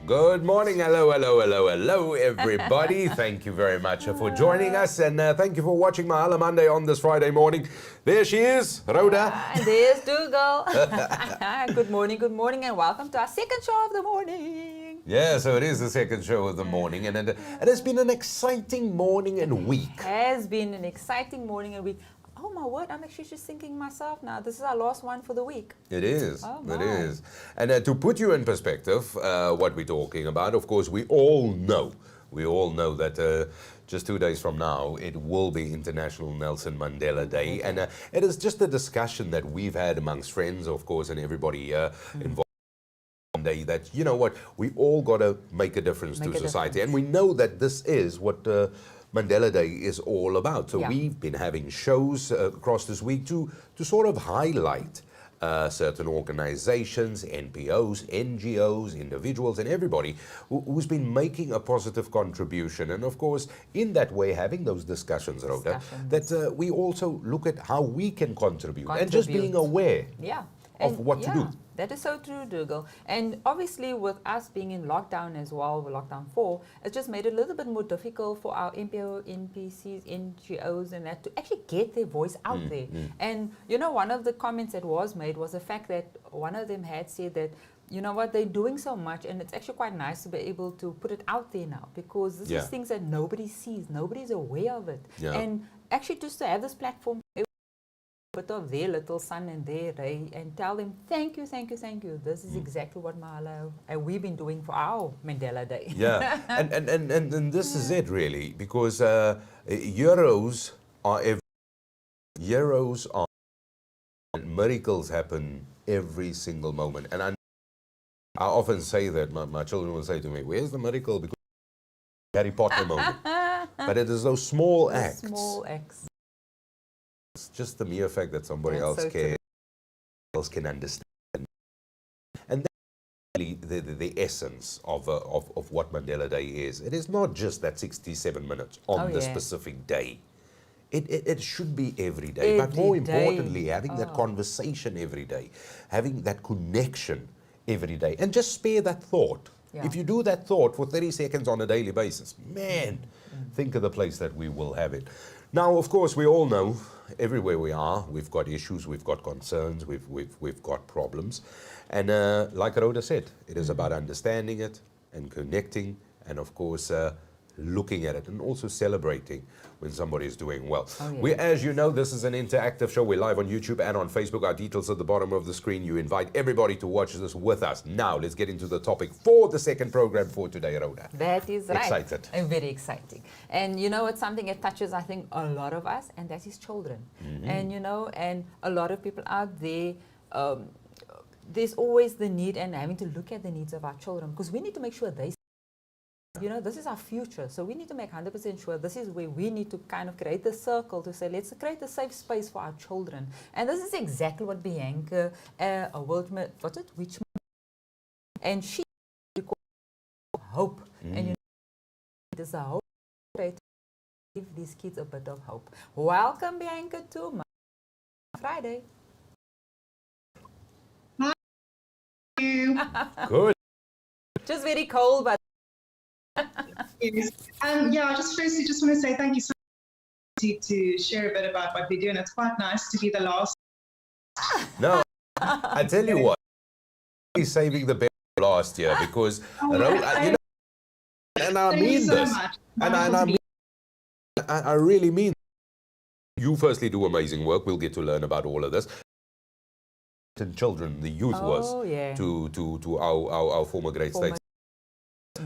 Good morning, hello, everybody. Thank you very much for joining us, and thank you for watching Mahala Monday on this Friday morning. There she is, Rhoda. And there's Dougal. Good morning, and welcome to our second show of the morning. Yeah, so it is the second show of the morning, and it has been an exciting morning and week. It has been an exciting morning and week. Oh my word, I'm actually just thinking myself now, this is our last one for the week. It is, Oh, it is. And to put you in perspective, what we're talking about, of course, we all know that just 2 days from now, it will be International Nelson Mandela Day. And it is just a discussion that we've had amongst friends, of course, and everybody involved. Day that, you know what, we all got to make a difference to society. And we know that this is what Mandela Day is all about. So we've been having shows across this week to sort of highlight certain organizations, NPOs, NGOs, individuals, and everybody who's been making a positive contribution. And of course, in that way, having those discussions, Rhoda, that we also look at how we can contribute. And just being aware of what to do. That is so true, Dougal. And obviously with us being in lockdown as well, with lockdown 4, it just made it a little bit more difficult for our NPO, NPCs, NGOs and that to actually get their voice out there. And you know, one of the comments that was made was the fact that one of them had said that, you know what, they're doing so much and it's actually quite nice to be able to put it out there now, because this is things that nobody sees, nobody's aware of it. And actually just to have this platform bit of their little sun and their ray and tell them thank you. This is exactly what Mahala and we've been doing for our Mandela Day. Yeah, and this is it really, because heroes are and miracles happen every single moment. And I often say that my children will say to me, "Where's the miracle?" Because Harry Potter moment. But it is those small acts. Small acts. It's just the mere fact that somebody else can understand. And that's really the essence of what Mandela Day is. It is not just that 67 minutes on the specific day. It should be every day. But more importantly, having that conversation every day, having that connection every day, and just spare that thought. If you do that thought for 30 seconds on a daily basis, man, think of the place that we will have it. Now, of course, we all know everywhere we are, we've got issues, we've got concerns, we've got problems. And like Rhoda said, it is about understanding it and connecting and, of course, looking at it and also celebrating when somebody is doing well. We, as you know, this is an interactive show. We're live on YouTube and on Facebook. Our details at the bottom of the screen. You invite everybody to watch this with us. Now, let's get into the topic for the second program for today, Rhoda. That is right. Excited. And very exciting. And you know, it's something that touches, I think, a lot of us, and that is children. And you know, and a lot of people out there, there's always the need and having to look at the needs of our children, because we need to make sure they, you know, this is our future. So we need to make 100% sure this is where we need to kind of create a circle to say, let's create a safe space for our children. And this is exactly what Bianca, Witchman, and she called hope. And you know, it is a hope to give these kids a bit of hope. Welcome, Bianca, to Friday. Hi. Good. Just very cold, but Yes. Yeah, I just firstly just want to say thank you so much to share a bit about what we do, and it's quite nice to be the last. No, I tell you what, he's saving the best for last year, because you know, and I mean this, and I really mean. You firstly do amazing work. We'll get to learn about all of this. And children, the youth was to our former great states.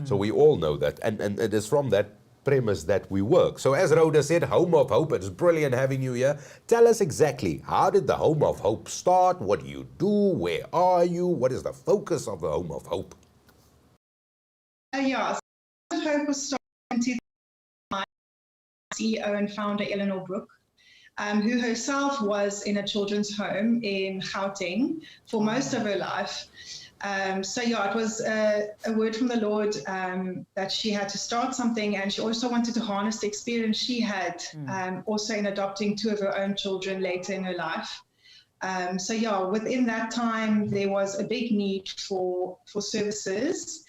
So we all know that, and it is from that premise that we work. So as Rhoda said, Home of Hope, it's brilliant having you here. Tell us exactly, how did the Home of Hope start? What do you do? Where are you? What is the focus of the Home of Hope? Yeah, so Home of Hope was started in 2009 by CEO and founder Eleanor Brooke, who herself was in a children's home in Gauteng for most of her life. So yeah, it was a word from the Lord that she had to start something, and she also wanted to harness the experience she had also in adopting 2 of her own children later in her life. So yeah, within that time, there was a big need for services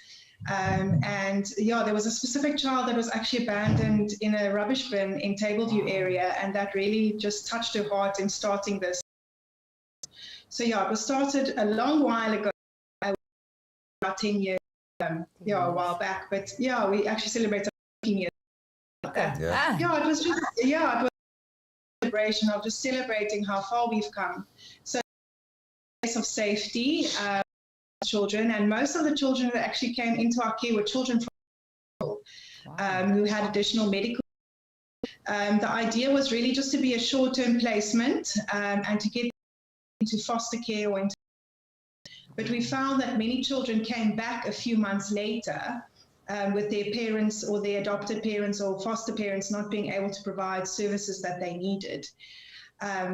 And yeah, there was a specific child that was actually abandoned in a rubbish bin in Tableview area, and that really just touched her heart in starting this. So yeah, it was started a long while ago, about 10 years, yeah, a while back. But yeah, we actually celebrated 15 years. Okay. Yeah, it was just, yeah, it was a celebration of just celebrating how far we've come. So, place of safety, children, and most of the children that actually came into our care were children from who had additional medical. The idea was really just to be a short-term placement and to get into foster care or into. But we found that many children came back a few months later with their parents or their adopted parents or foster parents not being able to provide services that they needed.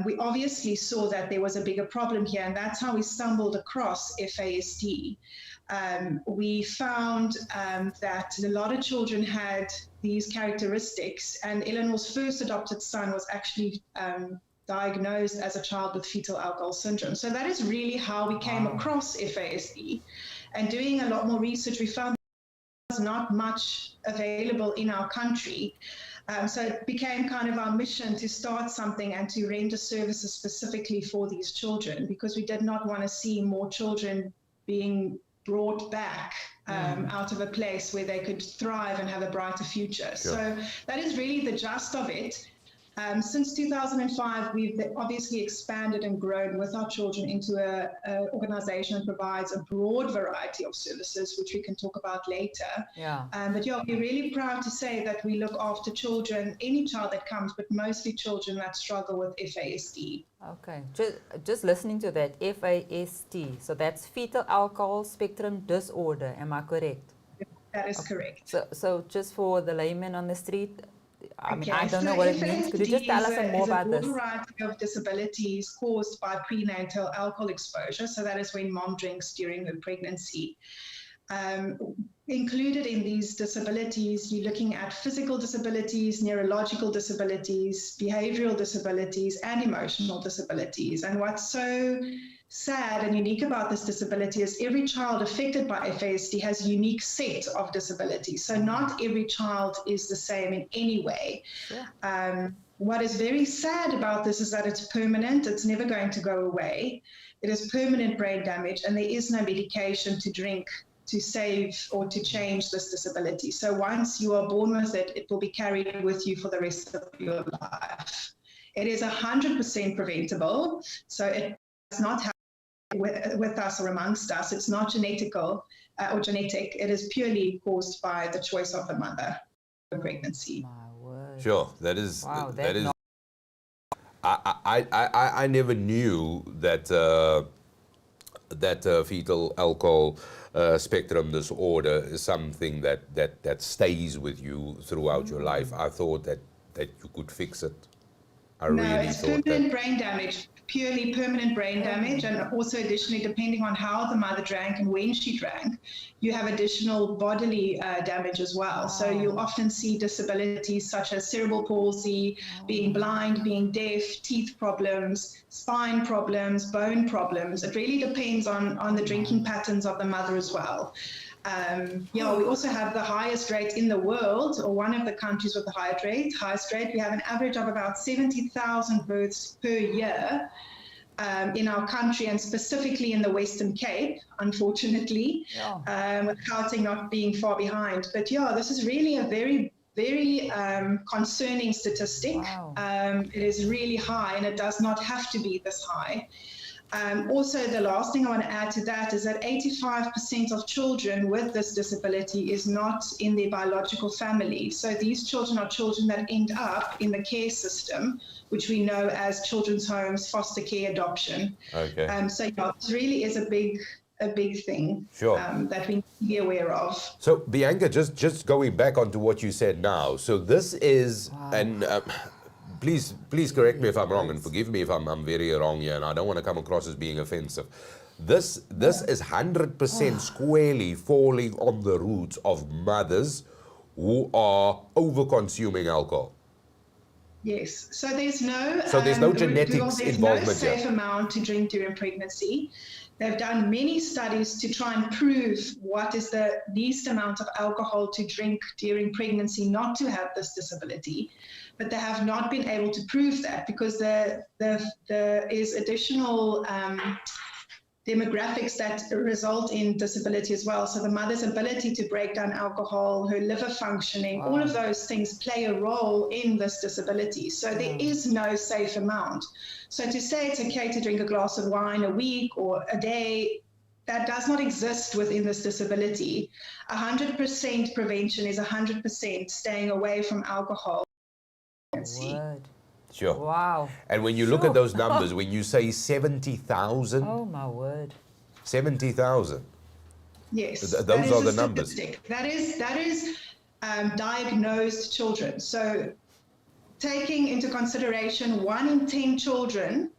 We obviously saw that there was a bigger problem here, and that's how we stumbled across FASD. We found that a lot of children had these characteristics, and Eleanor's first adopted son was actually diagnosed as a child with fetal alcohol syndrome. So that is really how we came across FASD. And doing a lot more research, we found there was not much available in our country. So it became kind of our mission to start something and to render services specifically for these children, because we did not want to see more children being brought back out of a place where they could thrive and have a brighter future. Sure. So that is really the gist of it. Since 2005, we've obviously expanded and grown with our children into an organization that provides a broad variety of services, which we can talk about later. Yeah. But yeah, we're really proud to say that we look after children, any child that comes, but mostly children that struggle with FASD. Okay, just listening to that, FASD, so that's fetal alcohol spectrum disorder, am I correct? That is correct. So just for the layman on the street, I mean, I don't know so what it means. Could you just tell us some more about this? It's a variety of disabilities caused by prenatal alcohol exposure. So that is when mom drinks during her pregnancy. Included in these disabilities, you're looking at physical disabilities, neurological disabilities, behavioral disabilities, and emotional disabilities. And what's so sad and unique about this disability is every child affected by FASD has a unique set of disabilities. So not every child is the same in any way. Yeah. What is very sad about this is that it's permanent. It's never going to go away. It is permanent brain damage, and there is no medication to drink to save or to change this disability. So once you are born with it, it will be carried with you for the rest of your life. It is 100% preventable. So it does not happen with us or amongst us. It's not genetical or genetic. It is purely caused by the choice of the mother for pregnancy. My word. Sure, that is. Wow, that is. I never knew that fetal alcohol spectrum disorder is something that stays with you throughout your life. I thought that you could fix it. No, it's permanent brain damage, purely permanent brain damage, and also additionally, depending on how the mother drank and when she drank, you have additional bodily damage as well. So you'll often see disabilities such as cerebral palsy, being blind, being deaf, teeth problems, spine problems, bone problems. It really depends on the drinking patterns of the mother as well. Yeah, we also have the highest rate in the world, or one of the countries with the highest rate. We have an average of about 70,000 births per year in our country, and specifically in the Western Cape, unfortunately, with Gauteng not being far behind. But yeah, this is really a very, very concerning statistic. Wow. It is really high, and it does not have to be this high. Also, the last thing I want to add to that is that 85% of children with this disability is not in their biological family. So these children are children that end up in the care system, which we know as children's homes, foster care, adoption. Okay. So yeah, this really is a big thing. Sure. That we need to be aware of. So Bianca, just going back onto what you said now. So this is an. Please correct me if I'm wrong, and forgive me if I'm very wrong here, and I don't want to come across as being offensive. This is 100% squarely falling on the roots of mothers who are over-consuming alcohol. Yes. So there's no genetics involvement. There's no safe amount to drink during pregnancy. They've done many studies to try and prove what is the least amount of alcohol to drink during pregnancy not to have this disability. But they have not been able to prove that because there is additional demographics that result in disability as well. So the mother's ability to break down alcohol, her liver functioning, all of those things play a role in this disability. So there is no safe amount. So to say it's okay to drink a glass of wine a week or a day, that does not exist within this disability. 100% prevention is 100% staying away from alcohol. Sure. Wow. And when you look at those numbers, when you say 70,000. Oh, my word. 70,000. Yes. Those are the numbers. That is diagnosed children. So taking into consideration 1 in 10 children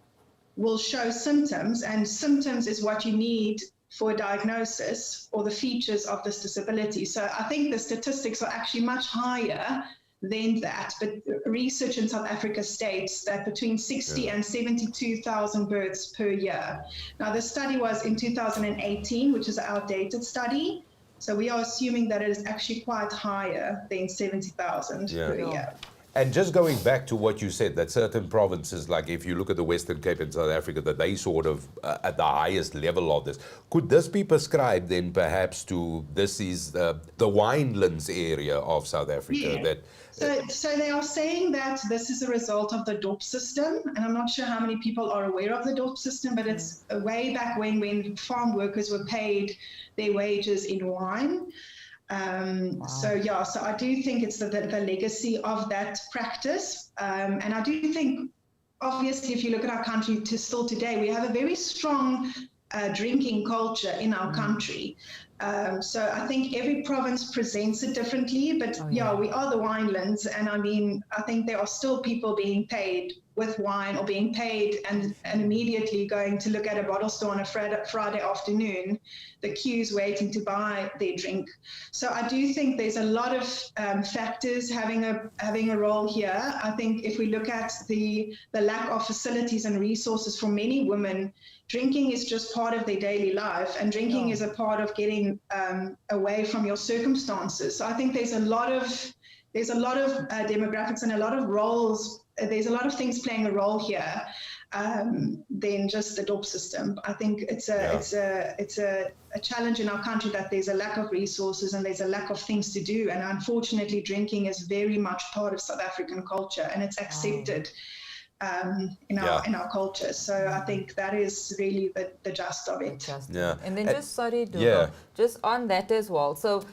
will show symptoms, and symptoms is what you need for a diagnosis or the features of this disability. So I think the statistics are actually much higher than that, but research in South Africa states that between 60 and 72,000 births per year. Now, this study was in 2018, which is an outdated study, so we are assuming that it is actually quite higher than 70,000 per year. And just going back to what you said, that certain provinces, like if you look at the Western Cape in South Africa, that they sort of at the highest level of this. Could this be prescribed then perhaps to, this is the winelands area of South Africa? Yeah. So they are saying that this is a result of the DOP system, and I'm not sure how many people are aware of the DOP system, but it's way back when farm workers were paid their wages in wine. So I do think it's the legacy of that practice, and I do think, obviously, if you look at our country still today, we have a very strong drinking culture in our country. So I think every province presents it differently, but we are the winelands, and I mean, I think there are still people being paid with wine or being paid and immediately going to look at a bottle store on a Friday afternoon, the queues waiting to buy their drink. So I do think there's a lot of factors having a role here. I think if we look at the lack of facilities and resources for many women, drinking is just part of their daily life, and drinking is a part of getting away from your circumstances. So I think there's a lot of demographics and a lot of roles. There's a lot of things playing a role here than just the DOP system. I think it's a challenge in our country that there's a lack of resources and there's a lack of things to do. And unfortunately, drinking is very much part of South African culture, and it's accepted in our culture. So I think that is really the gist of it. And then just on that as well. So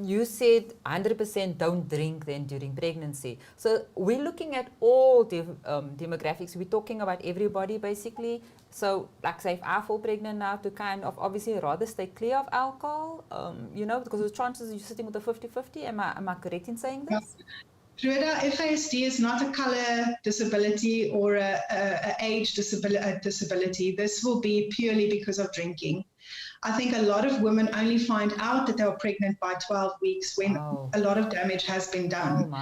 you said 100% don't drink then during pregnancy. So we're looking at all demographics. We're talking about everybody basically. So like say if I fall pregnant now, to kind of obviously rather stay clear of alcohol, because the chances you're sitting with a 50-50. Am I correct in saying this? Rhoda, FASD is not a color disability or a age disability. This will be purely because of drinking. I think a lot of women only find out that they are pregnant by 12 weeks when a lot of damage has been done.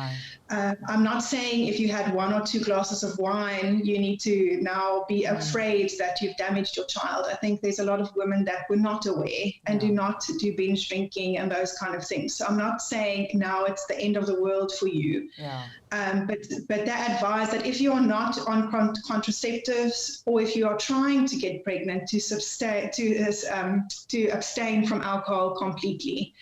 I'm not saying if you had 1 or 2 glasses of wine, you need to now be afraid that you've damaged your child. I think there's a lot of women that were not aware and do not do binge drinking and those kind of things. So I'm not saying now it's the end of the world for you. But they advise that if you're not on contraceptives or if you are trying to get pregnant, to abstain from alcohol completely.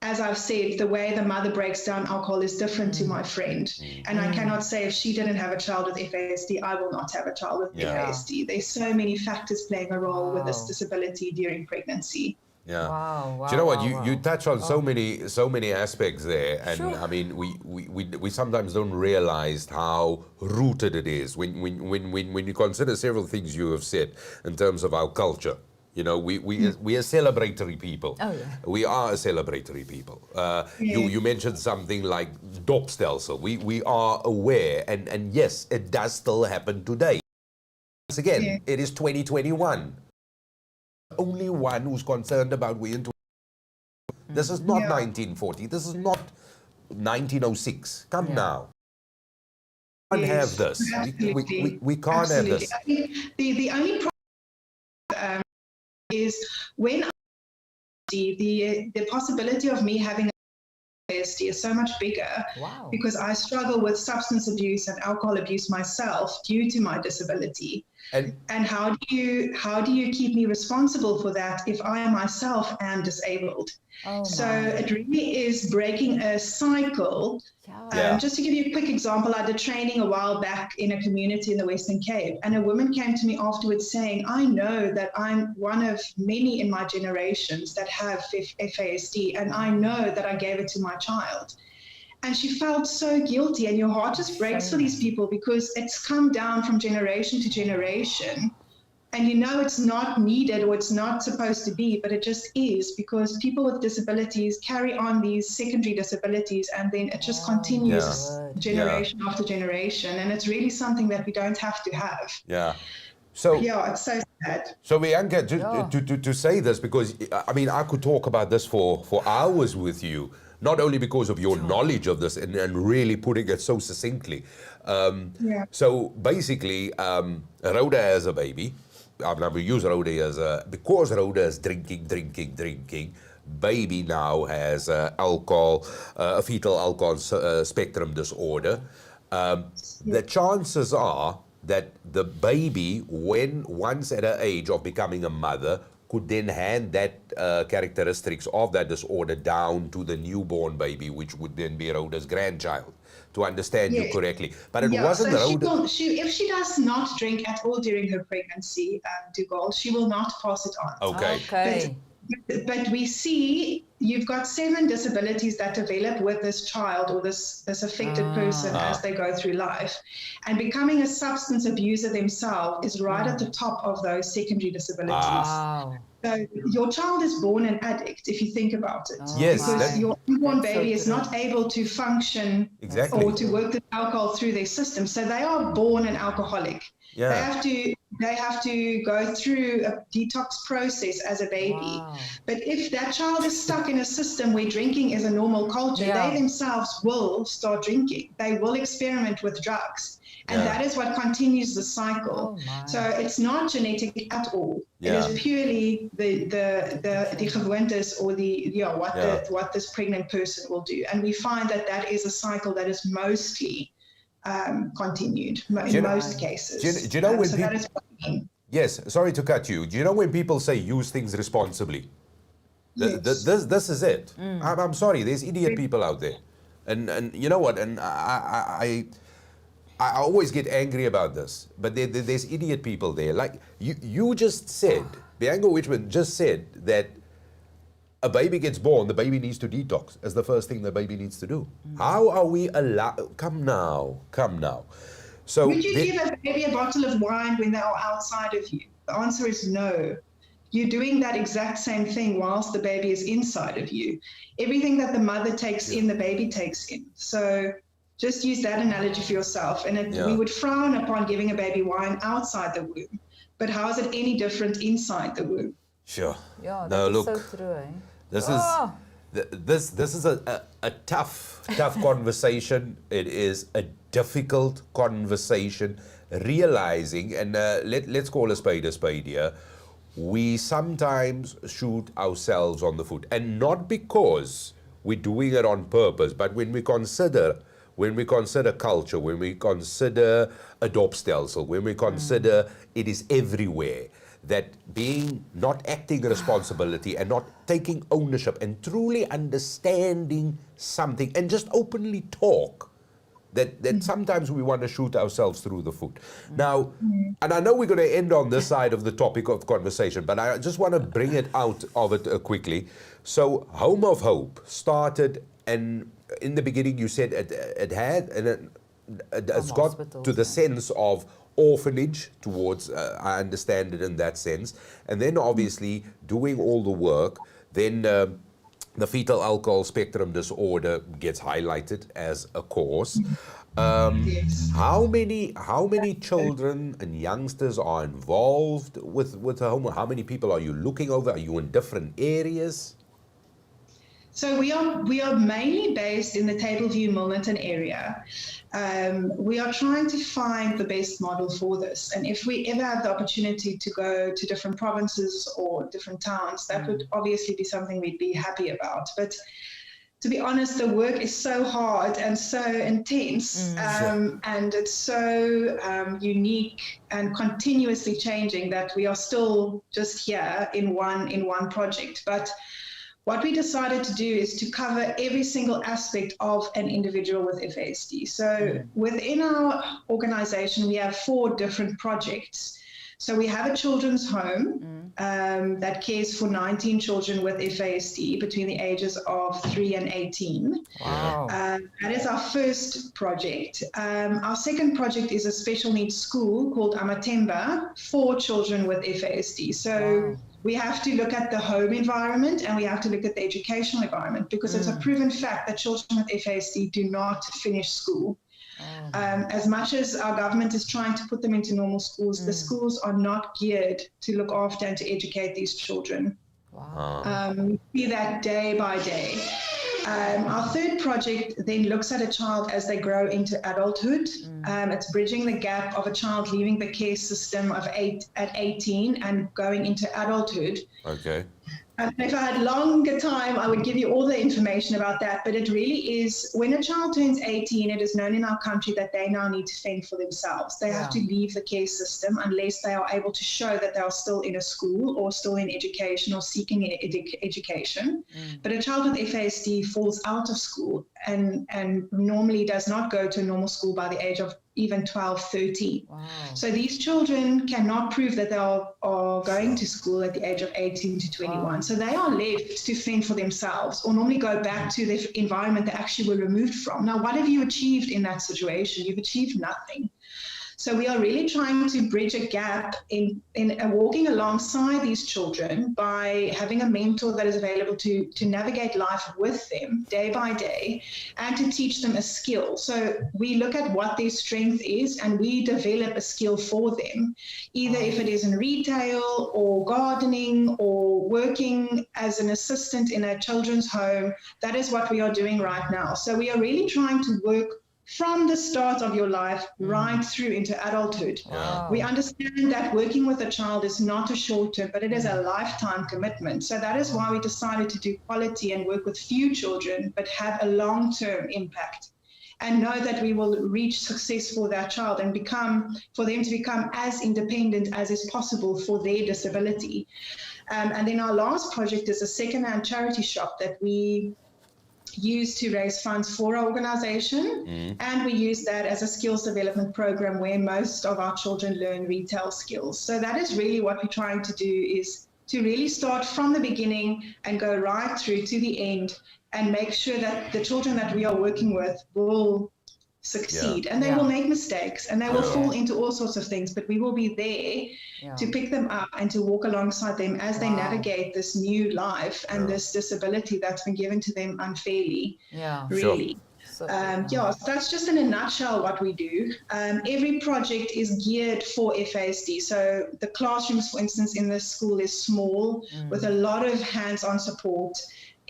As I've said, the way the mother breaks down alcohol is different to my friend. And I cannot say if she didn't have a child with FASD, I will not have a child with FASD. There's so many factors playing a role with this disability during pregnancy. Do you know what you touch on so many aspects there, and I mean we sometimes don't realize how rooted it is when you consider several things you have said in terms of our culture. We are celebratory people. We are a celebratory people. You mentioned something like DOP stelsel. We are aware, and yes, it does still happen today. Once again, it is 2021. Only one who's concerned about we in. This is not 1940. This is not 1906. Come now. We can't have this. We can't have this. The only problem is when the possibility of me having ASD is so much bigger because I struggle with substance abuse and alcohol abuse myself due to my disability. And how do you keep me responsible for that if I myself am disabled? So it really is breaking a cycle. Just to give you a quick example, I did training a while back in a community in the Western Cape, and a woman came to me afterwards saying, I know that I'm one of many in my generations that have FASD, and I know that I gave it to my child. And she felt so guilty, and your heart just breaks for these people because it's come down from generation to generation. And you know it's not needed or it's not supposed to be, but it just is, because people with disabilities carry on these secondary disabilities, and then it just continues generation after generation. And it's really something that we don't have to have. So it's so sad. So Bianca, to say this, because I mean I could talk about this for hours with you, not only because of your knowledge of this and really putting it so succinctly. So basically, Rhoda has a baby. I'm going to use Rhoda because Rhoda is drinking. Baby now has a fetal alcohol spectrum disorder. The chances are that the baby, once at an age of becoming a mother, could then hand that characteristics of that disorder down to the newborn baby, which would then be Rhoda's grandchild, to understand you correctly. But it wasn't Rhoda. If she does not drink at all during her pregnancy, Dougal, she will not pass it on. Okay. But we see you've got 7 disabilities that develop with this child or this affected person as they go through life. And becoming a substance abuser themselves is right at the top of those secondary disabilities. So your child is born an addict, if you think about it. Because your newborn baby is not able to function or to work the alcohol through their system. So they are born an alcoholic. They have to go through a detox process as a baby. But if that child is stuck in a system where drinking is a normal culture, they themselves will start drinking. They will experiment with drugs. And that is what continues the cycle. So it's not genetic at all. It is purely the gewoontes or what this pregnant person will do. And we find that is a cycle that is mostly continued in most cases. Do you know when so people, that is what I mean. Yes, sorry to cut you. Do you know when people say use things responsibly? This is it. I'm sorry, there's idiot people out there. And you know what? And I always get angry about this, but there's idiot people there. Like you just said, Bianca Witchman just said that a baby gets born, the baby needs to detox as the first thing the baby needs to do. How are we allowed? Come now. So would you give a baby a bottle of wine when they are outside of you? The answer is no. You're doing that exact same thing whilst the baby is inside of you. Everything that the mother takes in, the baby takes in. So just use that analogy for yourself. And we would frown upon giving a baby wine outside the womb. But how is it any different inside the womb? Yeah, that is so true, eh? This is a tough conversation. It is a difficult conversation, realizing, and let's call a spade here, we sometimes shoot ourselves on the foot, and not because we're doing it on purpose, but when we consider culture, when we consider adoptstelsel, when we consider it is everywhere, that being not acting responsibility and not taking ownership and truly understanding something and just openly talk, that sometimes we want to shoot ourselves through the foot. Now, and I know we're going to end on this side of the topic of conversation, but I just want to bring it out of it quickly. So Home of Hope started, and in the beginning you said it has got to the sense of orphanage towards, I understand it in that sense, and then obviously doing all the work, then the fetal alcohol spectrum disorder gets highlighted as a cause. How many children and youngsters are involved with the home? How many people are you looking over? Are you in different areas? So we are mainly based in the Tableview Milnerton area. we are trying to find the best model for this. And if we ever have the opportunity to go to different provinces or different towns, that would obviously be something we'd be happy about. But to be honest, the work is so hard and so intense, and it's so unique and continuously changing that we are still just here in one project. But what we decided to do is to cover every single aspect of an individual with FASD. So within our organization, we have 4 different projects. So we have a children's home that cares for 19 children with FASD between the ages of 3 and 18. Wow. That is our first project. Our second project is a special needs school called Amatemba for children with FASD. So we have to look at the home environment and we have to look at the educational environment, because it's a proven fact that children with FASD do not finish school. As much as our government is trying to put them into normal schools, the schools are not geared to look after and to educate these children. Wow. We see that day by day. Our third project then looks at a child as they grow into adulthood. It's bridging the gap of a child leaving the care system at 18 and going into adulthood. Okay. If I had longer time, I would give you all the information about that. But it really is, when a child turns 18, it is known in our country that they now need to fend for themselves. They have to leave the care system unless they are able to show that they are still in a school or still in education or seeking education. But a child with FASD falls out of school and normally does not go to a normal school by the age of even 12, 13. Wow. So these children cannot prove that they are going to school at the age of 18 to 21. Wow. So they are left to fend for themselves or normally go back to the environment they actually were removed from. Now, what have you achieved in that situation? You've achieved nothing. So we are really trying to bridge a gap in walking alongside these children by having a mentor that is available to navigate life with them day by day and to teach them a skill. So we look at what their strength is and we develop a skill for them, either if it is in retail or gardening or working as an assistant in a children's home. That is what we are doing right now. So we are really trying to work from the start of your life right through into adulthood. Wow. We understand that working with a child is not a short term, but it is a lifetime commitment. So that is why we decided to do quality and work with few children, but have a long-term impact and know that we will reach success for that child and for them to become as independent as is possible for their disability. And then our last project is a second-hand charity shop that we use to raise funds for our organization, and we use that as a skills development program where most of our children learn retail skills. So that is really what we're trying to do, is to really start from the beginning and go right through to the end and make sure that the children that we are working with will succeed. And they will make mistakes and they will fall into all sorts of things, but we will be there to pick them up and to walk alongside them as they navigate this new life and this disability that's been given to them unfairly. Really. So, so that's just in a nutshell what we do. Every project is geared for FASD. So the classrooms, for instance, in this school is small with a lot of hands-on support.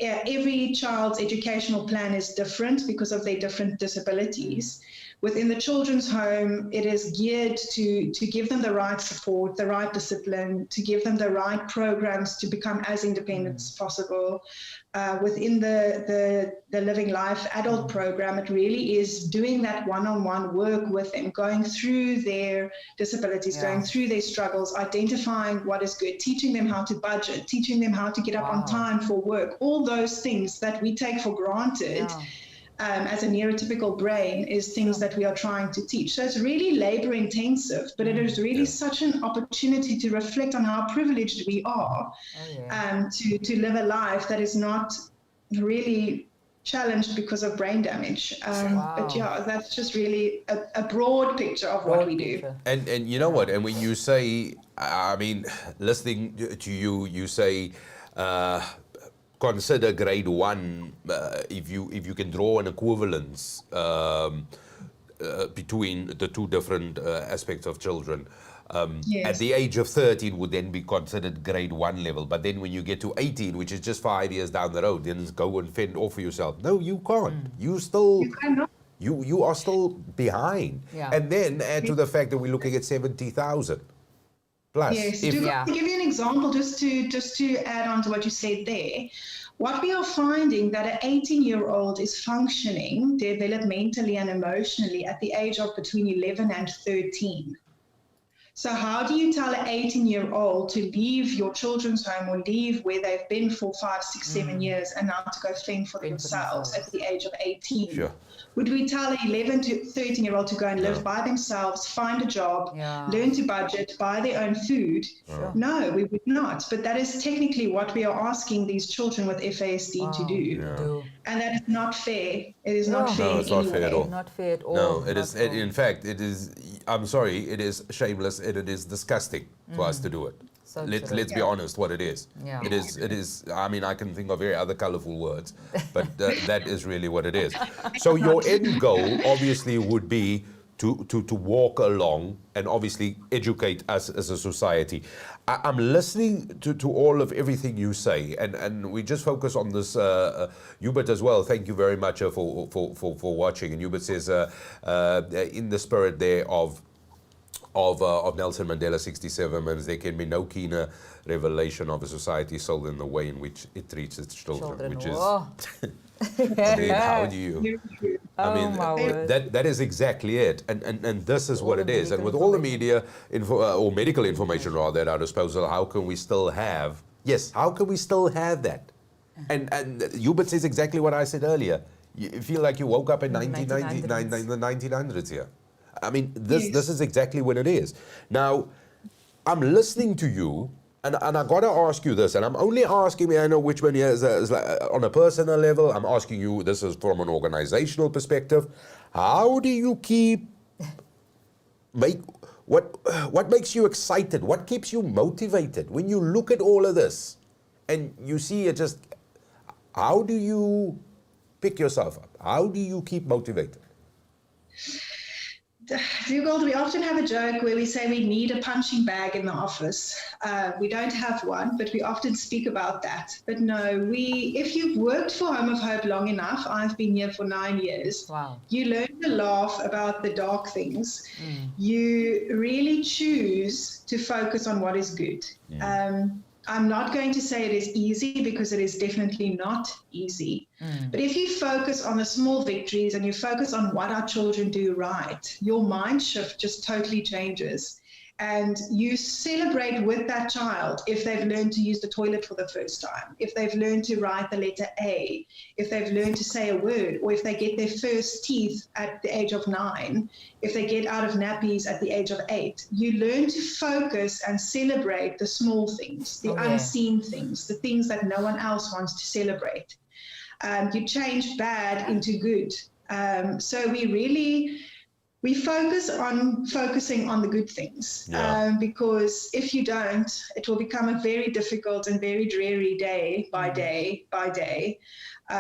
Every child's educational plan is different because of their different disabilities. Within the children's home, it is geared to give them the right support, the right discipline, to give them the right programs to become as independent as possible. Within the Living Life adult program, it really is doing that one-on-one work with them, going through their disabilities, going through their struggles, identifying what is good, teaching them how to budget, teaching them how to get up on time for work, all those things that we take for granted. As a neurotypical brain is things that we are trying to teach. So it's really labor intensive, but it is really such an opportunity to reflect on how privileged we are to live a life that is not really challenged because of brain damage. But that's just really a broad picture of what we do. And you know what, and when you say, I mean, listening to you, you say, consider grade 1 if you can draw an equivalence between the two different aspects of children. At the age of 13 would then be considered grade 1 level, but then when you get to 18, which is just 5 years down the road, then go and fend off for yourself. No, you can't. You cannot. you are still behind. Yeah. And then add to the fact that we're looking at 70,000 plus. Yes. If, To give you an example, just to add on to what you said there, what we are finding that an 18-year-old is functioning developmentally and emotionally at the age of between 11 and 13. So how do you tell an 18-year-old to leave your children's home or leave where they've been for 5, 6, 7 years and now to go fend for themselves at the age of 18? Sure. Would we tell an 11 to 13-year-old to go and live by themselves, find a job, learn to budget, buy their own food? Sure. No, we would not. But that is technically what we are asking these children with FASD to do. Yeah. And that is not fair. It is not fair. No, it's not fair at all. Not fair at all. No, it is. In fact, it is. I'm sorry. It is shameless. And it is disgusting for us to do it. So Let's be honest. What it is. Yeah. It is. It is. I mean, I can think of very other colorful words, but that is really what it is. So your end goal, obviously, would be to walk along and obviously educate us as a society. I'm listening to all of everything you say, and we just focus on this. Hubert as well. Thank you very much for watching. And Hubert says, in the spirit there of Nelson Mandela 67 minutes, there can be no keener revelation of a society soul than the way in which it treats its children. Which is, I mean, how do you? I mean, that is exactly it, and this is what it is. And with all the media or medical information rather at our disposal, how can we still have? Yes, how can we still have that? And Hubert says exactly what I said earlier. You feel like you woke up in 1999, in the 1900s here. I mean, this is exactly what it is. Now, I'm listening to you, and I got to ask you this, and I'm only asking me, I know Witchman here is on a personal level. I'm asking you, this is from an organizational perspective. How do you what makes you excited? What keeps you motivated? When you look at all of this, and you see it just, how do you pick yourself up? How do you keep motivated? Dugald, we often have a joke where we say we need a punching bag in the office. We don't have one, but we often speak about that. But no, if you've worked for Home of Hope long enough, I've been here for 9 years. Wow. You learn to laugh about the dark things. You really choose to focus on what is good. I'm not going to say it is easy, because it is definitely not easy. But if you focus on the small victories and you focus on what our children do right, your mind shift just totally changes. And you celebrate with that child if they've learned to use the toilet for the first time, if they've learned to write the letter A, if they've learned to say a word, or if they get their first teeth at the age of 9, if they get out of nappies at the age of 8. You learn to focus and celebrate the small things, the unseen things, the things that no one else wants to celebrate. You change bad into good. So we focusing on the good things, because if you don't, it will become a very difficult and very dreary day by day by day. We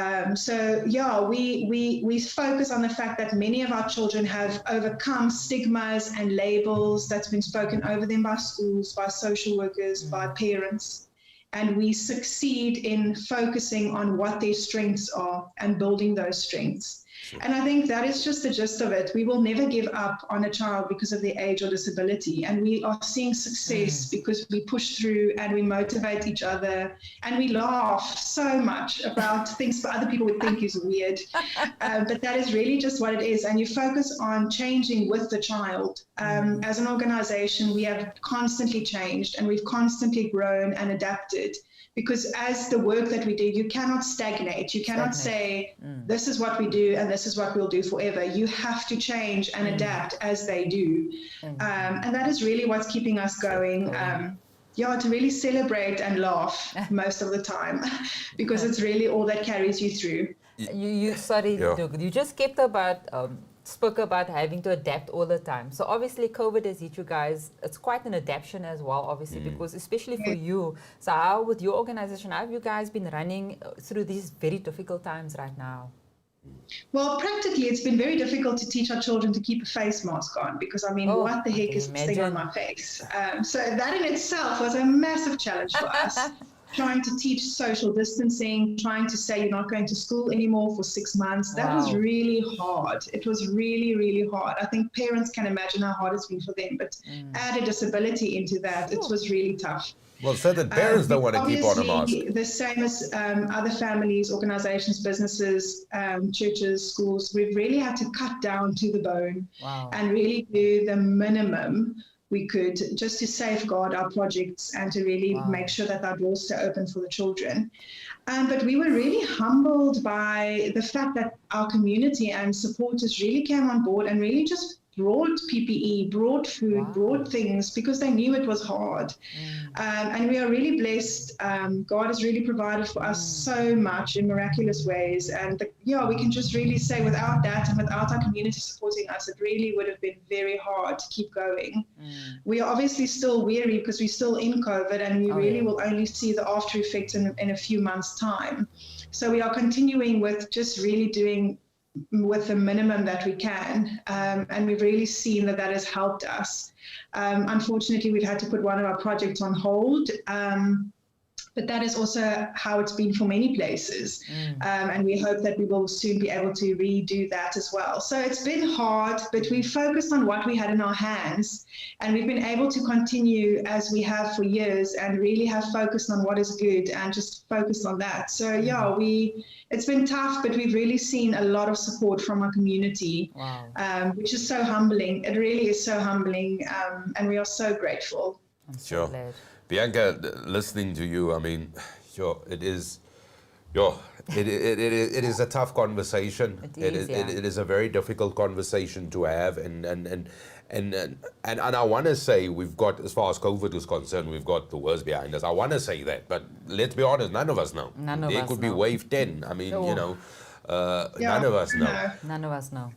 focus on the fact that many of our children have overcome stigmas and labels that's been spoken over them by schools, by social workers, by parents. And we succeed in focusing on what their strengths are and building those strengths. And I think that is just the gist of it. We will never give up on a child because of their age or disability. And we are seeing success because we push through and we motivate each other and we laugh so much about things that other people would think is weird. But that is really just what it is. And you focus on changing with the child. As an organization, we have constantly changed and we've constantly grown and adapted. Because as the work that we do, you cannot stagnate. You cannot say, this is what we do and this is what we'll do forever. You have to change and adapt as they do. And that is really what's keeping us going. To really celebrate and laugh most of the time, because it's really all that carries you through. You just spoke about having to adapt all the time. So obviously COVID has hit you guys. It's quite an adaptation as well, obviously, because especially for you. So how, with your organization, how have you guys been running through these very difficult times right now? Well, practically, it's been very difficult to teach our children to keep a face mask on, because, I mean, what the heck is this thing on my face? So that in itself was a massive challenge for us. trying to teach social distancing, trying to say you're not going to school anymore for 6 months. That was really hard. It was really, really hard. I think parents can imagine how hard it's been for them, but add a disability into that, it was really tough. Well, certain parents don't want to keep on a mask. Obviously, the same as other families, organizations, businesses, churches, schools, we've really had to cut down to the bone and really do the minimum we could just to safeguard our projects and to really make sure that our doors stay open for the children. But we were really humbled by the fact that our community and supporters really came on board and really just brought PPE, brought food, brought things because they knew it was hard. And we are really blessed. God has really provided for us so much in miraculous ways. And we can just really say without that and without our community supporting us, it really would have been very hard to keep going. We are obviously still weary because we're still in COVID and we really will only see the after effects in a few months' time. So we are continuing with just really doing with the minimum that we can, and we've really seen that has helped us. Unfortunately, we've had to put one of our projects on hold, but that is also how it's been for many places, and we hope that we will soon be able to redo that as well. So it's been hard, but we focused on what we had in our hands, and we've been able to continue as we have for years and really have focused on what is good and just focused on that. So it's been tough, but we've really seen a lot of support from our community, which is so humbling. It really is so humbling, and we are so grateful. I'm so glad. Bianca, listening to you, I mean, it is a tough conversation. It is a very difficult conversation to have, and I want to say we've got, as far as COVID is concerned, we've got the worst behind us. I want to say that, but let's be honest, none of us know. There could be wave 10. I mean, none of us know. None of us know.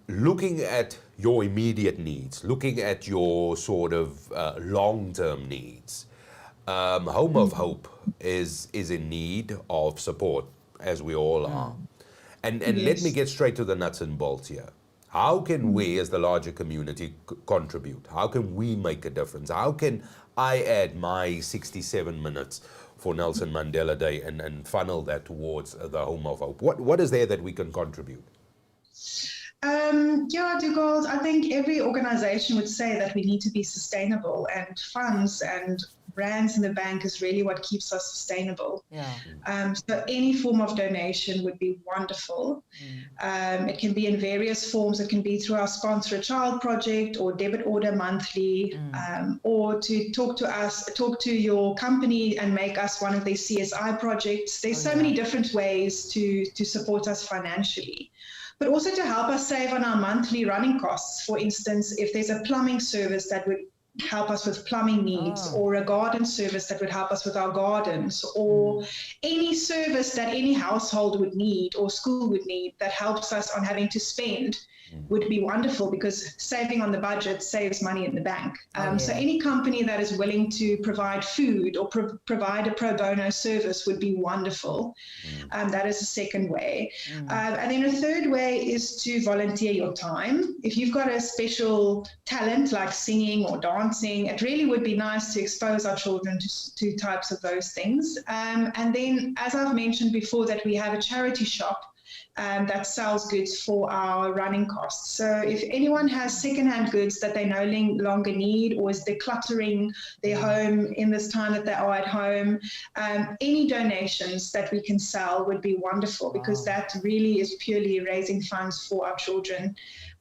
Looking at your immediate needs, looking at your sort of long-term needs, Home of Hope is in need of support, as we all are. And let me get straight to the nuts and bolts here. How can we, as the larger community, contribute? How can we make a difference? How can I add my 67 minutes for Nelson Mandela Day and funnel that towards the Home of Hope? What is there that we can contribute? Dugald, I think every organization would say that we need to be sustainable, and funds and brands in the bank is really what keeps us sustainable. So any form of donation would be wonderful. It can be in various forms. It can be through our Sponsor a Child project or debit order monthly, or to talk to your company and make us one of their CSI projects. There's so many different ways to support us financially, but also to help us save on our monthly running costs. For instance, if there's a plumbing service that would help us with plumbing needs, or a garden service that would help us with our gardens, or any service that any household would need or school would need that helps us on having to spend, would be wonderful, because saving on the budget saves money in the bank. So any company that is willing to provide food or provide a pro bono service would be wonderful. That is a second way. And then a third way is to volunteer your time. If you've got a special talent like singing or dancing, it really would be nice to expose our children to two types of those things. And then, as I've mentioned before, that we have a charity shop that sells goods for our running costs. So if anyone has secondhand goods that they no longer need, or is decluttering their home in this time that they are at home, any donations that we can sell would be wonderful, because that really is purely raising funds for our children.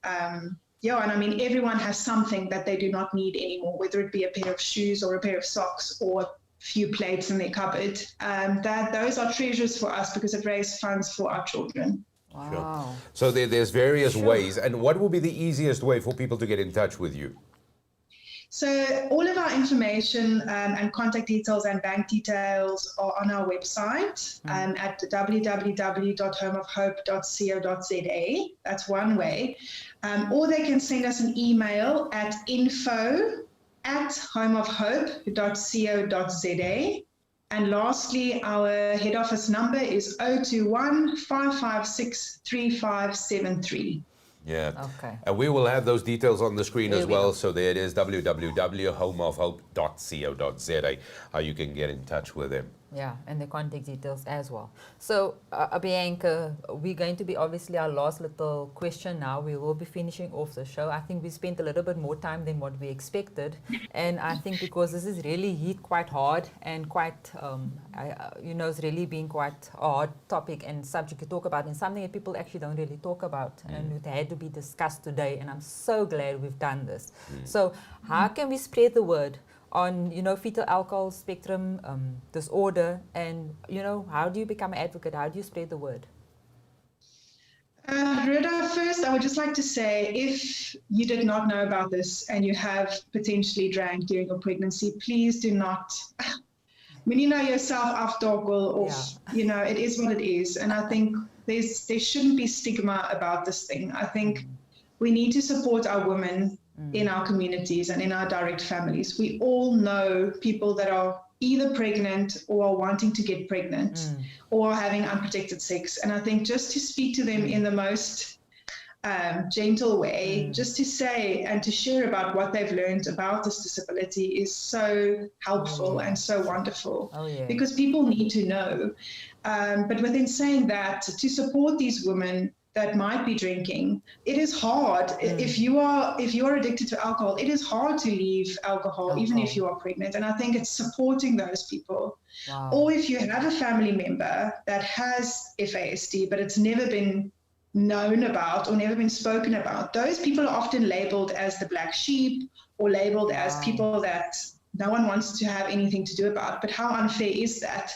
And I mean, everyone has something that they do not need anymore, whether it be a pair of shoes or a pair of socks or few plates in their cupboard. Those are treasures for us, because it raises funds for our children. Sure. So there's various ways. And what will be the easiest way for people to get in touch with you? So all of our information and contact details and bank details are on our website at www.homeofhope.co.za. That's one way. Or they can send us an email at info@homeofhope.co.za. And lastly, our head office number is 021 556 3573. Yeah. Okay. And we will have those details on the screen Here as we well. go. So there it is, www.homeofhope.co.za, how you can get in touch with them. Yeah, and the contact details as well. So, Bianca, we're going to be obviously our last little question now. We will be finishing off the show. I think we spent a little bit more time than what we expected. And I think because this is really hit quite hard and quite, it's really been quite a hard topic and subject to talk about, and something that people actually don't really talk about. And it had to be discussed today. And I'm so glad we've done this. So, how can we spread the word on, fetal alcohol spectrum disorder, and, how do you become an advocate? How do you spread the word? Rhoda, first, I would just like to say, if you did not know about this and you have potentially drank during your pregnancy, please do not, when you know yourself afdoggle, or, it is what it is. And I think there shouldn't be stigma about this thing. I think we need to support our women in our communities and in our direct families. We all know people that are either pregnant or are wanting to get pregnant or having unprotected sex. And I think just to speak to them in the most gentle way, just to say and to share about what they've learned about this disability is so helpful and so wonderful, because people need to know. But within saying that, to support these women that might be drinking, it is hard. If you are addicted to alcohol, it is hard to leave alcohol, even if you are pregnant. And I think it's supporting those people. Wow. Or if you have a family member that has FASD, but it's never been known about or never been spoken about, those people are often labeled as the black sheep or labeled as people that no one wants to have anything to do about. But how unfair is that?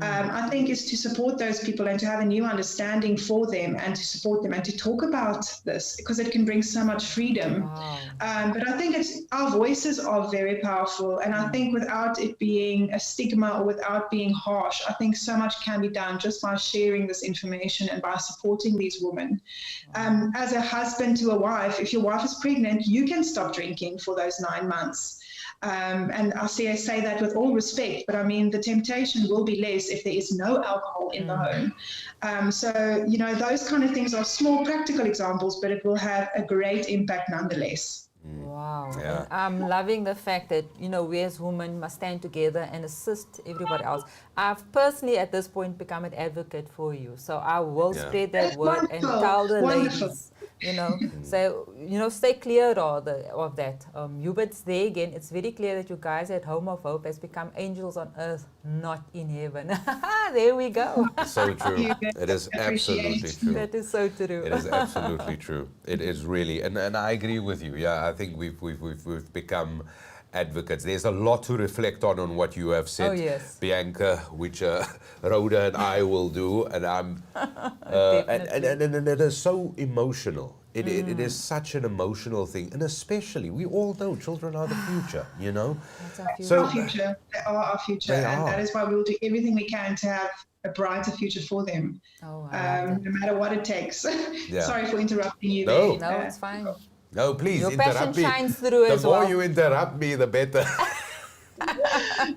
I think is to support those people and to have a new understanding for them and to support them and to talk about this, because it can bring so much freedom. But I think our voices are very powerful, and I think without it being a stigma or without being harsh, I think so much can be done just by sharing this information and by supporting these women. As a husband to a wife, if your wife is pregnant, you can stop drinking for those 9 months. And I say that with all respect, but I mean, the temptation will be less if there is no alcohol in the home. So, those kind of things are small practical examples, but it will have a great impact nonetheless. Wow. Yeah. And I'm loving the fact that, we as women must stand together and assist everybody else. I've personally at this point become an advocate for you. So I will spread that word and tell the ladies, so, stay clear of that. But there again, it's very clear that you guys at Home of Hope has become angels on earth, not in heaven. There we go. So true. It is absolutely true. That is so true. It is absolutely true. It is really, and I agree with you. Yeah, I think we've become advocates. There's a lot to reflect on what you have said, Bianca, which Rhoda and I will do, and I'm and it is so emotional. It is such an emotional thing, and especially we all know children are the future. That's our future. So, our future. They are our future, and that is why we will do everything we can to have a brighter future for them, no matter what it takes. Sorry for interrupting you. No, it's fine. No, please, your interrupt passion me. Shines through the as more well. you interrupt me, the better.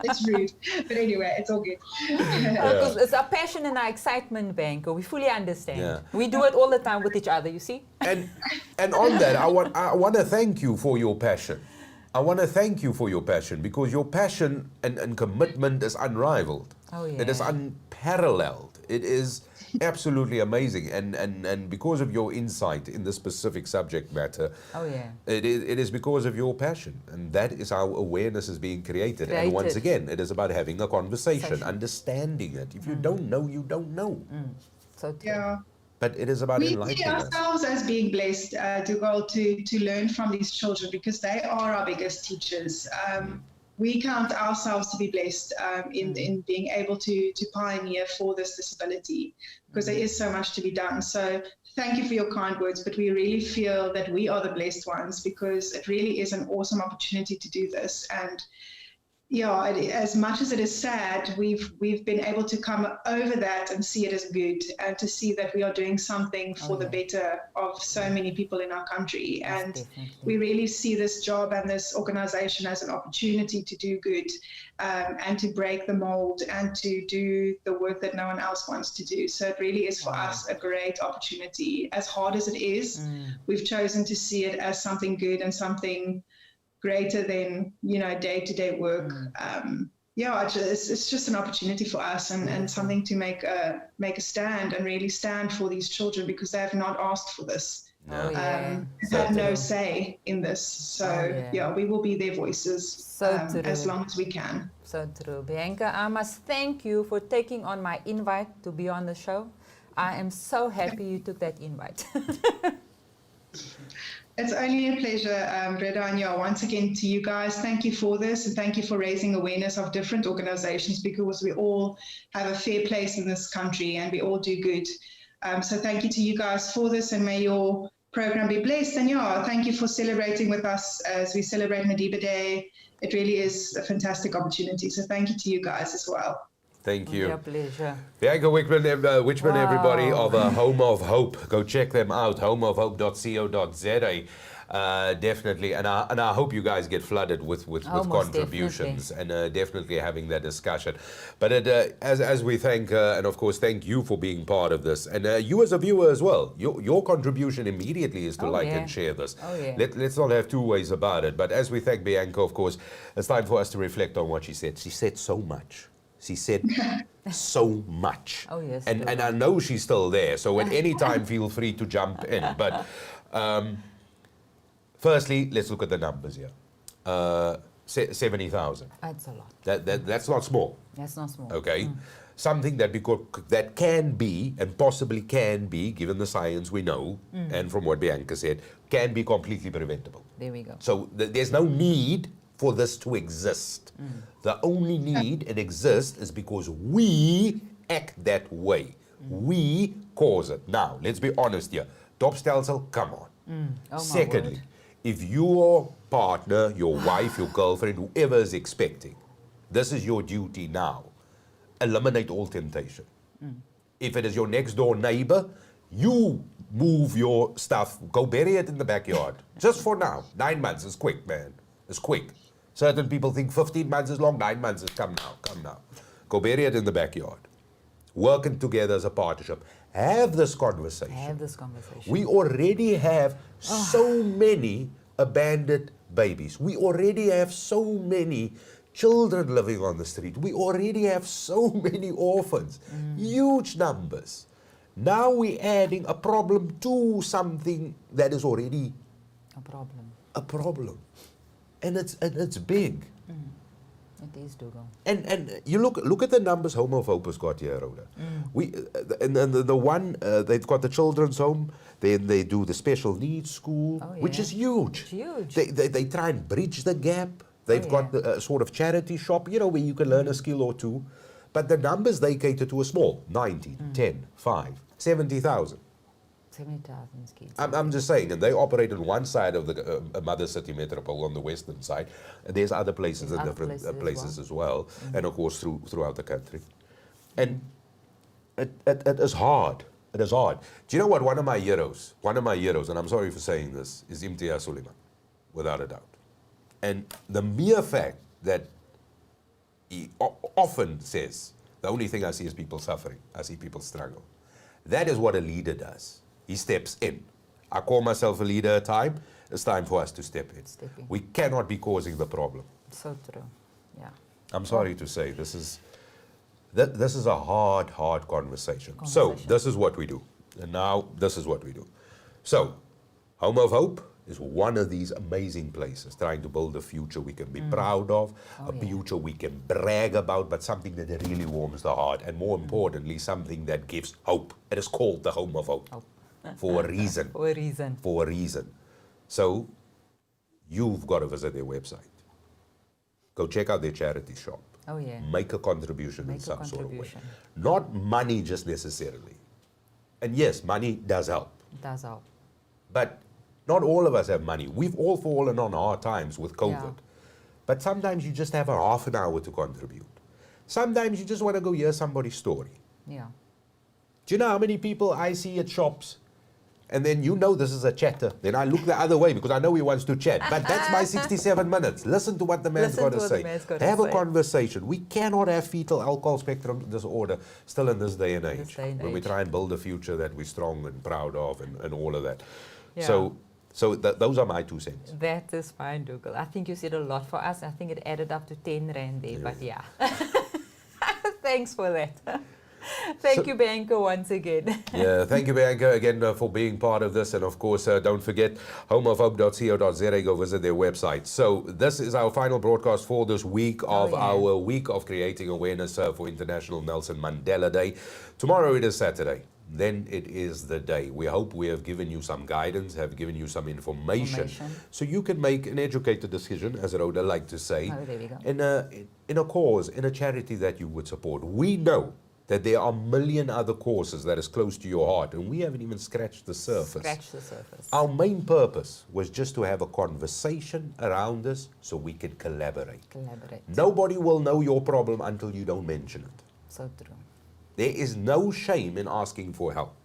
It's rude, but anyway, it's all good. Because it's our passion and our excitement, Bianca. We fully understand. Yeah. We do it all the time with each other, you see? And on that, I want to thank you for your passion. I want to thank you for your passion, because your passion and commitment is unrivaled. It is unparalleled. It is absolutely amazing, and because of your insight in this specific subject matter, it is because of your passion, and that is how awareness is being created. And once again, it is about having a conversation, understanding it. If you don't know, you don't know. So true. Yeah. But it is about we enlightening see ourselves as being blessed to learn from these children, because they are our biggest teachers. We count ourselves to be blessed in being able to pioneer for this disability, because there is so much to be done. So thank you for your kind words, but we really feel that we are the blessed ones, because it really is an awesome opportunity to do this. And Yeah, as much as it is sad, we've been able to come over that and see it as good, and to see that we are doing something for the better of so many people in our country. Yes, And definitely. we really see this job and this organization as an opportunity to do good, and to break the mold and to do the work that no one else wants to do. So it really is for us a great opportunity. As hard as it is, we've chosen to see it as something good and something greater than, you know, day-to-day work. Yeah, it's just an opportunity for us, and something to make a stand and really stand for these children, because they have not asked for this. Oh, yeah. Have no say in this. So yeah, we will be their voices as long as we can. So true. Bianca, I must thank you for taking on my invite to be on the show. I am so happy you took that invite. It's only a pleasure, Reda, and yeah, once again to you guys, thank you for this, and thank you for raising awareness of different organizations, because we all have a fair place in this country and we all do good. So thank you to you guys for this, and may your program be blessed. And yeah, thank you for celebrating with us as we celebrate Madiba Day. It really is a fantastic opportunity. So thank you to you guys as well. Thank you. Your pleasure. Bianca Witchman, everybody, of Home of Hope. Go check them out, homeofhope.co.za. Definitely, and I hope you guys get flooded with contributions, definitely. And definitely having that discussion. But as we thank, and of course thank you for being part of this, and you as a viewer as well. Your contribution immediately is to and share this. Let's not have two ways about it. But as we thank Bianca, of course, it's time for us to reflect on what she said. She said so much. She said so much. Oh, yes. And I know she's still there, so at any time feel free to jump in. But firstly, let's look at the numbers here. 70,000. That's a lot. That's not small. That's not small. Okay. Something that can be, and possibly can be, given the science we know, and from what Bianca said, can be completely preventable. There we go. So there's no need for this to exist. The only need it exists is because we act that way. We cause it. Now, let's be honest here. Dopstelsel, come on. Oh, secondly, if your partner, your wife, your girlfriend, whoever is expecting, this is your duty now. Eliminate all temptation. If it is your next door neighbor, you move your stuff, go bury it in the backyard. Just for now. 9 months is quick, man. It's quick. Certain people think 15 months is long, 9 months is come now. Go bury it in the backyard. Working together as a partnership. Have this conversation. We already have so many abandoned babies. We already have so many children living on the street. We already have so many orphans. Huge numbers. Now we're adding a problem to something that is already a problem. And it's big. It is, Dougal. And you look at the numbers Home of Hope has got here, Rhoda. And the one they've got the children's home. Then they do the special needs school, which is huge. It's huge. They try and bridge the gap. They've got the sort of charity shop, where you can learn a skill or two. But the numbers they cater to are small: 90, 10, 5, 70,000. 70,000 kids. I'm just saying, and they operate on one side of the Mother City Metropole, on the western side. And there's other places and different places as well, and of course throughout the country. And it is hard. It is hard. Do you know what? One of my heroes, and I'm sorry for saying this, is Imtiaz Suleiman, without a doubt. And the mere fact that he often says, the only thing I see is people suffering, I see people struggle. That is what a leader does. He steps in. I call myself a leader at time. It's time for us to step in. We cannot be causing the problem. So true. Yeah. I'm sorry to say, this is a hard conversation. So this is what we do. And now this is what we do. So Home of Hope is one of these amazing places, trying to build a future we can be proud of, future we can brag about, but something that really warms the heart, and more importantly, something that gives hope. It is called the Home of Hope. For a reason. For a reason. So you've got to visit their website. Go check out their charity shop. Make a contribution in some sort of way. Not money just necessarily. And yes, money does help. It does help. But not all of us have money. We've all fallen on hard times with COVID. But sometimes you just have a half an hour to contribute. Sometimes you just want to go hear somebody's story. Yeah. Do you know how many people I see at shops? And then you know this is a chatter. Then I look the other way because I know he wants to chat. But that's my 67 minutes. Listen to what the man's got to say. Have a conversation. We cannot have fetal alcohol spectrum disorder still in this day and age. When we try and build a future that we're strong and proud of and all of that. Yeah. So those are my 2 cents. That is fine, Dougal. I think you said a lot for us. I think it added up to 10 Rand there, but yeah. Thanks for that. Thank you, Bianca, once again. Yeah, thank you, Bianca, again for being part of this. And of course, don't forget, homeofhope.co.za, go visit their website. So this is our final broadcast for this week of our week of creating awareness for International Nelson Mandela Day. Tomorrow it is Saturday. Then it is the day. We hope we have given you some guidance, have given you some information. So you can make an educated decision, as Rhoda liked to say, there we go. in a cause, in a charity that you would support. We know that there are a million other causes that is close to your heart, and we haven't even scratched the surface. Our main purpose was just to have a conversation around this so we can collaborate. Nobody will know your problem until you don't mention it. So true. There is no shame in asking for help.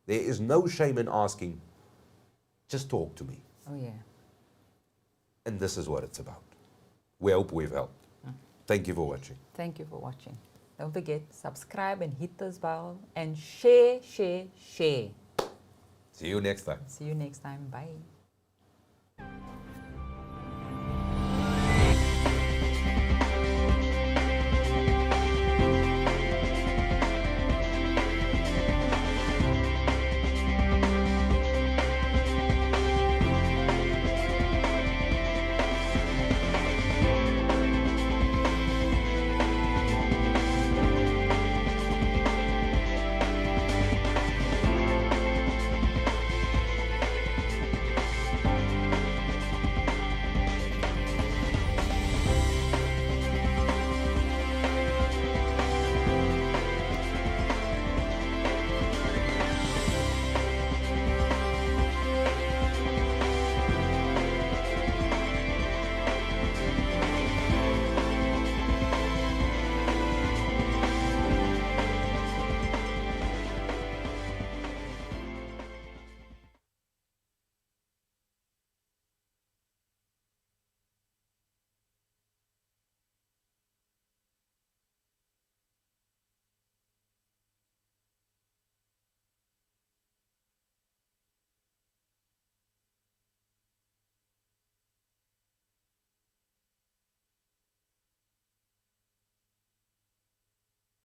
There is no shame in asking, just talk to me. Oh, yeah. And this is what it's about. We hope we've helped. Thank you for watching. Thank you for watching. Don't forget, subscribe and hit this bell and share. See you next time. See you next time. Bye.